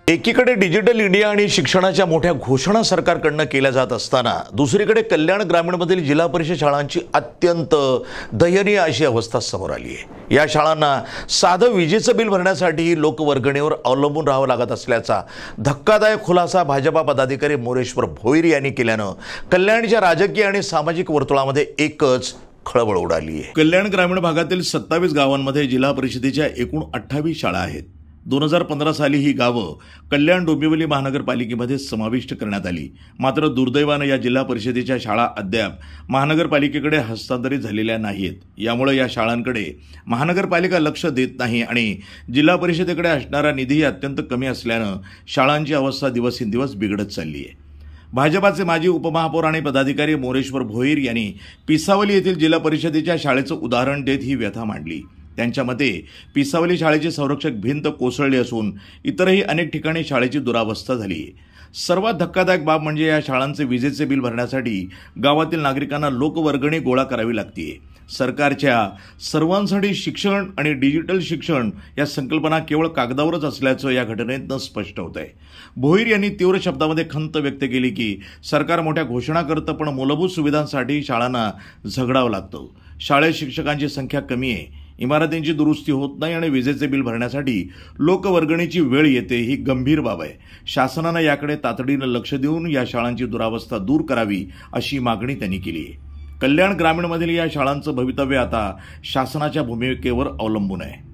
एकीकडे digital India आणि शिक्षणाच्या मोठ्या घोषणा सरकारकडून केल्या जात असताना दुसरीकडे कल्याण ग्रामीणमधील जिल्हा परिषद शाळांची अत्यंत दयनीय अशी अवस्था समोर आली आहे। या शाळांना साधं विजेचं बिल भरण्यासाठी लोकवर्गणीवर अवलंबून राहावं लागत असल्याचा धक्कादायक खुलासा भाजपा पदाधिकारी मोरेश्वर भोईर यांनी केल्यानं कल्याणच्या राजकीय आणि सामाजिक वर्तुळामध्ये एकच खळबळ उडाली आहे। कल्याण ग्रामीण भागातील 27 गावांमध्ये जिल्हा परिषदेच्या एकूण 28 शाळा आहेत। 2015 साली ही गावं कल्याण डोंबिवली महानगरपालिकेमध्ये समाविष्ट करण्यात आली। मात्र दुर्दैवानं या जिल्हा परिषदेच्या शाळा अद्याप महानगरपालिकेकडे हस्तांतरित झालेल्या नाहीत। यामुळे या शाळांकडे महानगरपालिका लक्ष देत नाही आणि जिल्हा परिषदेकडे असणारा निधी अत्यंत कमी असल्यानं शाळांची अवस्था दिवसेंदिवस बिघडत चालली आहे। भाजपाचे माजी उपमहापौर आणि पदाधिकारी मोरेश्वर भोईर यांनी पिसावली येथील जिल्हा परिषदेच्या शाळेचं उदाहरण देत ही व्यथा मांडली। त्यांच्या मते पिसावली शाळेची संरक्षक भिंत कोसळली असून इतरही अनेक ठिकाणी शाळेची दुरावस्था झाली। सर्वात धक्कादायक बाब म्हणजे या शाळांचे विजेचे बिल भरण्यासाठी गावातील नागरिकांना लोकवर्गणी गोळा करावी लागते। सरकारच्या सर्वांसाठी शिक्षण आणि डिजिटल शिक्षण या संकल्पना केवळ कागदावरच असल्याचं या घटनेतनं स्पष्ट होत आहे। भोईर यांनी तीव्र शब्दामध्ये खंत व्यक्त केली की सरकार मोठ्या घोषणा करतं पण मूलभूत सुविधांसाठी शाळांना झगडावं लागतं। शाळेत शिक्षकांची संख्या कमी आहे, इमारतींची दुरुस्ती होत नाही आणि विजेचे बिल भरण्यासाठी लोकवर्गणीची वेळ येते, ही गंभीर बाब आहे। शासनानं याकडे तातडीनं लक्ष देऊन या शाळांची दुरावस्था दूर करावी अशी मागणी त्यांनी केली आहे। कल्याण ग्रामीणमधील या शाळांचं भवितव्य आता शासनाच्या भूमिकेवर अवलंबून आहे।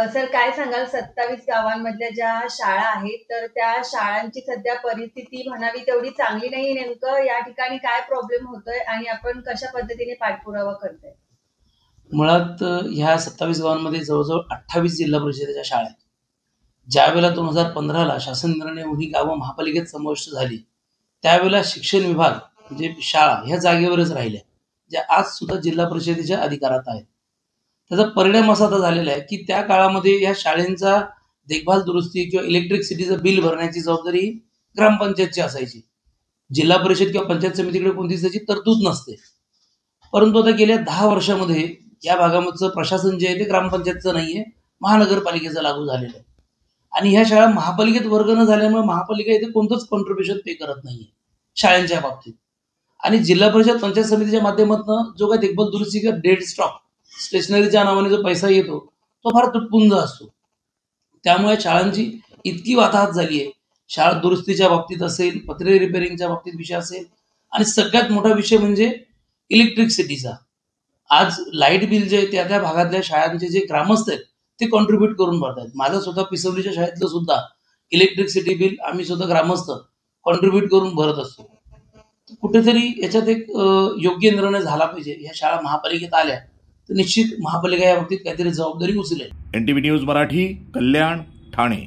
सर, काय सांगाल 27 गावांमधल्या ज्या शाळा आहेत तर त्या शाळांची सध्या परिस्थिती म्हणावी तेवढी चांगली नाही। नेमकं या ठिकाणी काय प्रॉब्लेम होतोय आणि आपण कशा पद्धतीने पाठपुरावा करतोय? मुळात ह्या 27 गावांमध्ये जवळजवळ 28 जिल्हा परिषदेच्या शाळा आहेत। ज्यावेळेला 2015ला शासन निर्णय होऊन ही गावं महापालिकेत समाविष्ट झाली त्यावेळेला शिक्षण विभाग म्हणजे शाळा ह्या जागेवरच राहिल्या, ज्या आज सुद्धा जिल्हा परिषदेच्या अधिकारात आहेत। त्याचा परिणाम असा झालेला आहे की त्या काळामध्ये या शाळेंचा देखभाल दुरुस्ती किंवा इलेक्ट्रिसिटीचं बिल भरण्याची जबाबदारी ग्रामपंचायतची असायची। जिल्हा परिषद किंवा पंचायत समितीकडे कोणतीच त्याची तरतूद नसते। परंतु आता गेल्या 10 वर्षामध्ये या भागामधचं प्रशासन जे आहे ते ग्रामपंचायतचं नाहीये, महानगरपालिकेचं लागू झालेलं आहे। आणि ह्या शाळा महापालिकेत वर्ग न झाल्यामुळे महापालिका इथे कोणतंच कॉन्ट्रीब्युशन पे करत नाहीये शाळांच्या बाबतीत। आणि जिल्हा परिषद पंचायत समितीच्या माध्यमातून जो काही देखभाल दुरुस्ती किंवा डेड स्टॉक स्टेशनरीच्या नावाने जो पैसा येतो तो फार तुटपुंज असतो। त्यामुळे शाळांची इतकी वाताहत झाली आहे, शाळा दुरुस्तीच्या बाबतीत असेल, पत्रे रिपेअरिंगच्या बाबतीत विषय असेल, आणि सगळ्यात मोठा विषय म्हणजे इलेक्ट्रिसिटीचा। आज लाईट बिल जे त्या त्या भागातल्या शाळांचे जे ग्रामस्थ आहेत ते कॉन्ट्रीब्यूट करून भरतात। माझं स्वतः पिसवलीच्या शाळेतलं सुद्धा इलेक्ट्रिसिटी बिल आम्ही सुद्धा ग्रामस्थ कॉन्ट्रीब्यूट करून भरत असतो। कुठेतरी याच्यात एक योग्य निर्णय झाला पाहिजे। या शाळा महापालिकेत आल्या तर निश्चित महापालिका या बाबतीत काहीतरी जबाबदारी उचलेल। NTV न्यूज मराठी, कल्याण, ठाणे।